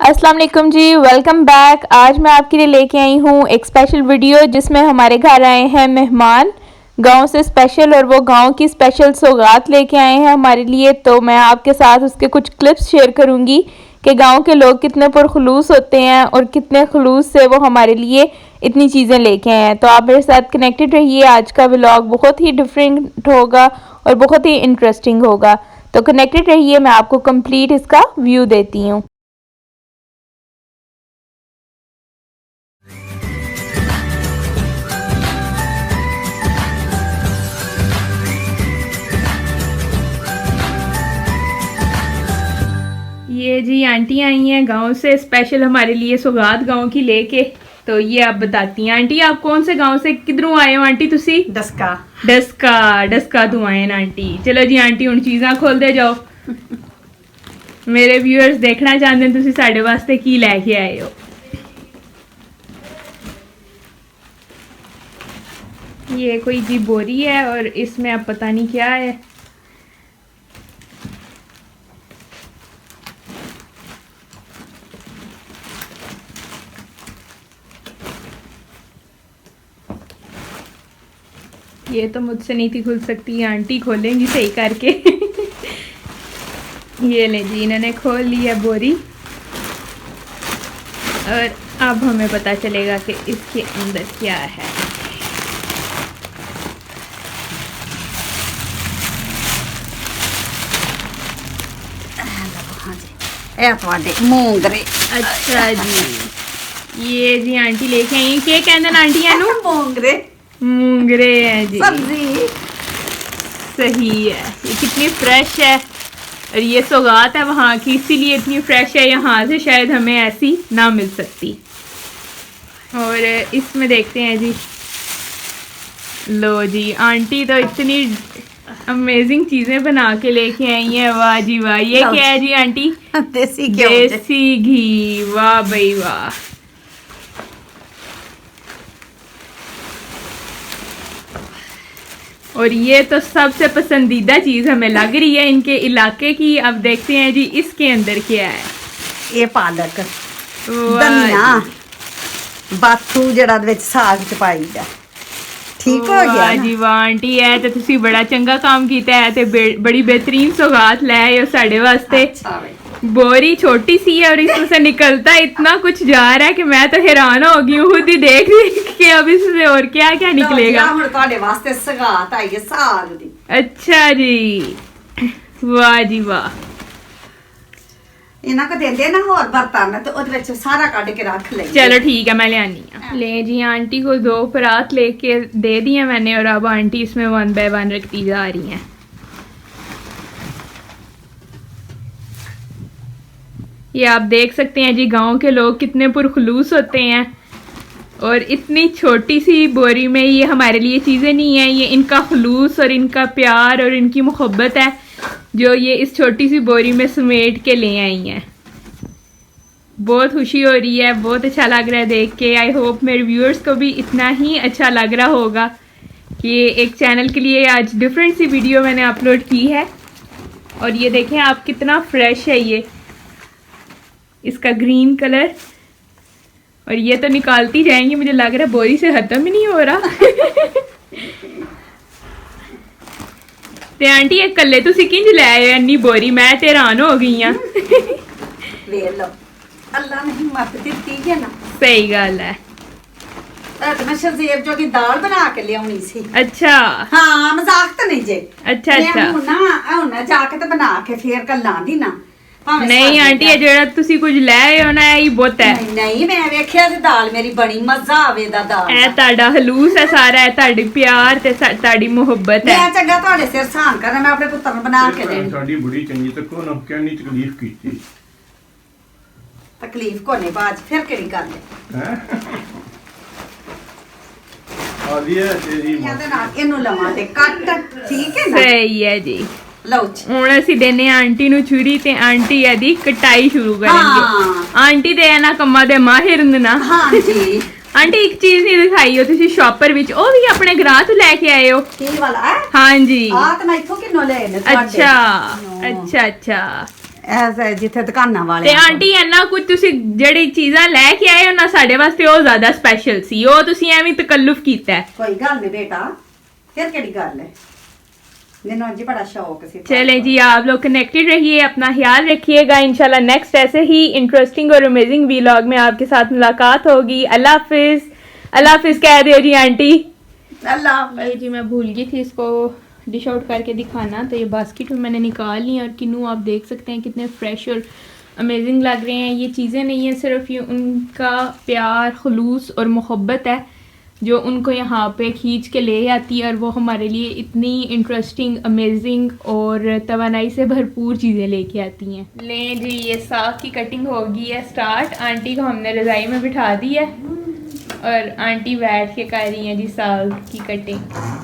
अस्सलाम वालेकुम जी, welcome back. आज मैं आपके लिए लेके आई हूँ एक स्पेशल वीडियो जिसमें हमारे घर आए हैं मेहमान गांव से स्पेशल, और वो गांव की स्पेशल सौगात लेके आए हैं हमारे लिए। तो मैं आपके साथ उसके कुछ क्लिप्स शेयर करूँगी कि गांव के लोग कितने पुरखलूस होते हैं और कितने खलूस से वो हमारे लिए इतनी चीज़ें लेके आए हैं। तो आप मेरे साथ कनेक्टेड रहिए। आज का व्लॉग बहुत ही डिफरेंट होगा और बहुत ही इंटरेस्टिंग होगा, तो कनेक्टेड रहिए। मैं आपको कंप्लीट इसका व्यू देती हूँ। ये जी आंटी आई हैं गांव से स्पेशल हमारे लिए सौगात गांव की लेके। तो ये आप बताती हैं आंटी, आप कौन से गांव से किधरों आए हो आंटी? तुसी डस्का डस्का तू आए ना आंटी। चलो जी आंटी हुण चीज़ां खोल दे जाओ। मेरे व्यूअर्स देखना चाहते हैं तुसी साडे वास्ते की लैके आए हो। ये कोई जी बोरी है और इसमें अब पता नहीं क्या है। ये तो मुझसे नहीं थी खुल सकती, आंटी खोलेंगी सही करके। ये ले जी, इन्होंने खोल ली है बोरी और अब हमें पता चलेगा कि इसके अंदर क्या है। मूंगरे। अच्छा जी, ये जी आंटी लेके आई। क्या कहते हैं आंटी यानू? मूंगरे मूंगरे हैं जी। सब्जी सही है। ये कितनी फ्रेश है और ये सौगात है वहाँ की, इसीलिए इतनी फ्रेश है। यहाँ से शायद हमें ऐसी ना मिल सकती। और इसमें देखते हैं जी। लो जी, आंटी तो इतनी अमेजिंग चीजें बना के लेके आई हैं। वाह जी वाह। ये क्या है जी आंटी? देसी घी। देसी घी। वाह भाई वाह। और ये तो सबसे पसंदीदा चीज हमें लग रही है इनके इलाके की। अब देखते हैं जी इसके अंदर क्या है। ये पालक, धनिया, बाथू जड़ा विच साग च पाईदा। ठीक हो गया जी वाह आंटी, है तो तुसी बड़ा चंगा काम कीता है ते बड़ी बेहतरीन सौगात ले आए हो साडे वास्ते। बोरी छोटी सी है और इसमें से निकलता इतना कुछ जा रहा है कि मैं तो हैरान हो गई हूँ खुद ही देख के। अब इससे और क्या क्या निकलेगा। वास्ते सौगात आई है साग दी। अच्छा जी, वाह जी वाह। इन्हां को देंदे ना होर बर्तन तो ओदे विच सारा काट के रख ले। चलो ठीक है, मैं ले आनी हूँ। ले जी, आंटी को 2 परात लेके दे दिए मैंने और अब आंटी इसमें 1 बाय 1 रखती जा रही हैं। ये आप देख सकते हैं जी गांव के लोग कितने पुरखलूस होते हैं। और इतनी छोटी सी बोरी में ये हमारे लिए चीज़ें नहीं है, ये इनका खलूस और इनका प्यार और इनकी मोहब्बत है जो ये इस छोटी सी बोरी में समेट के ले आई हैं। बहुत खुशी हो रही है, बहुत अच्छा लग रहा है देख के। आई होप मेरे व्यूअर्स को भी इतना ही अच्छा लग रहा होगा कि एक चैनल के लिए आज डिफरेंट सी वीडियो मैंने अपलोड की है। और ये देखें आप, कितना फ्रेश है ये, इसका ग्रीन कलर। और ये तो निकालती जाएंगी, मुझे लग रहा है बोरी से खत्म ही नहीं हो रहा। ते आंटी ये कल्ले तुसी किंज ले आए इन्नी बोरी? मैं ते हैरान हो गई हां। ले लो, अल्लाह ने हिम्मत दी है ना। सही गल है। मैं शज़ेब जो की दाल बना के लियाउनी सी। अच्छा हाँ, मजाक तो नहीं जे। अच्छा अच्छा। ना जाके तो बना के फिर कल दी ना। नहीं आंटी, ये जेड़ा तुसी कुछ ले आए हो ना, ये बहुत है। नहीं मैं वेखिया ते दाल मेरी बड़ी मजा आवे दा दाल। ए ताड़ा हलूस है सारा, है ताड़ी प्यार ते ताड़ी मोहब्बत है। मैं चंगा ਤੁਹਾਡੇ ਸਿਰ ਸਾਨ ਕਰਨਾ, ਮੈਂ ਆਪਣੇ ਪੁੱਤਰ ਨੂੰ ਬਣਾ ਕੇ ਦੇਣੀ। ਸਾਡੀ ਬੁੜੀ ਚੰਗੀ ਤੱਕੋ ਨਾ ਕਿੰਨੀ ਤਕਲੀਫ ਕੀਤੀ। ਤਕਲੀਫ ਕੋਨੇ ਬਾਜ ਫਿਰ ਕਿਹੜੀ ਗੱਲ ਹੈ? ਆ ਵੀ ਹੈ ਤੇਰੀ ਇਹਦੇ ਨਾਲ ਇਹਨੂੰ ਲਵਾਂ ਤੇ ਕੱਟ, ਠੀਕ ਹੈ ਨਾ? सही है जी। ਲਓ ਜੀ, ਹੁਣ ਅਸੀਂ ਦੇਨੇ ਆਂਟੀ ਨੂੰ ਛੁਰੀ ਤੇ ਆਂਟੀ ਇਹਦੀ ਕਟਾਈ ਸ਼ੁਰੂ ਕਰਨਗੇ। ਆਂਟੀ ਦੇ ਇਹਨਾਂ ਕੰਮਾਂ ਦੇ ਮਾਹਿਰ ਨੇ ਨਾ। ਹਾਂ ਜੀ। ਆਂਟੀ ਇੱਕ ਚੀਜ਼ ਨਹੀਂ ਦਿਖਾਈ ਹੋ ਤੁਸੀਂ ਸ਼ਾਪਰ ਵਿੱਚ, ਉਹ ਵੀ ਆਪਣੇ ਘਰਾਂ ਤੋਂ ਲੈ ਕੇ ਆਏ ਹੋ? ਕੀ ਵਾਲਾ ਹੈ? ਹਾਂਜੀ। ਆ ਤਾਂ ਮੈਂ ਇੱਥੋਂ ਕਿੰਨੋਂ ਲੈ ਨੇ ਅੱਛਾ ਅੱਛਾ ਅੱਛਾ। ਐਸੇ ਜਿੱਥੇ ਦੁਕਾਨਾਂ ਤੇ ਵਾਲੇ ਆਂਟੀ ਇੰਨਾ ਕੁਝ ਤੁਸੀਂ ਜਿਹੜੀ ਚੀਜ਼ਾਂ ਲੈ ਕੇ ਆਏ ਹੋ ਨਾ ਸਾਡੇ ਵਾਸਤੇ ਉਹ ਜ਼ਿਆਦਾ ਸਪੈਸ਼ਲ ਸੀ ਉਹ ਤੁਸੀਂ ਐਵੇਂ ਤਕੱਲੁਫ ਕੀਤਾ ਹੈ। ਕੋਈ ਗੱਲ ਨਹੀਂ बेटा फिर केड़ी गल है मैंने जी बड़ा शौक सी चले जी आप लोग कनेक्टेड रहिए अपना ख्याल रखिएगा इंशाल्लाह नेक्स्ट ऐसे ही इंटरेस्टिंग और अमेजिंग व्लॉग में आपके साथ मुलाकात होगी। अल्लाह हाफिज कह दो जी आंटी। अल्लाह ये जी मैं भूल गई थी इसको डिश आउट करके दिखाना तो ये बास्केट में मैंने निकाल ली और किन्नू आप देख सकते हैं कितने फ्रेश और अमेजिंग लग रहे हैं। ये चीज़ें नहीं हैं सिर्फ ये उनका प्यार खुलूस और मोहब्बत है जो उनको यहाँ पे खींच के ले आती है और वो हमारे लिए इतनी इंटरेस्टिंग अमेजिंग और तवानाई से भरपूर चीज़ें लेके आती हैं। लें जी ये साग की कटिंग होगी है स्टार्ट। आंटी को हमने रज़ाई में बिठा दी है और आंटी बैठ के कर रही हैं जी साग की कटिंग।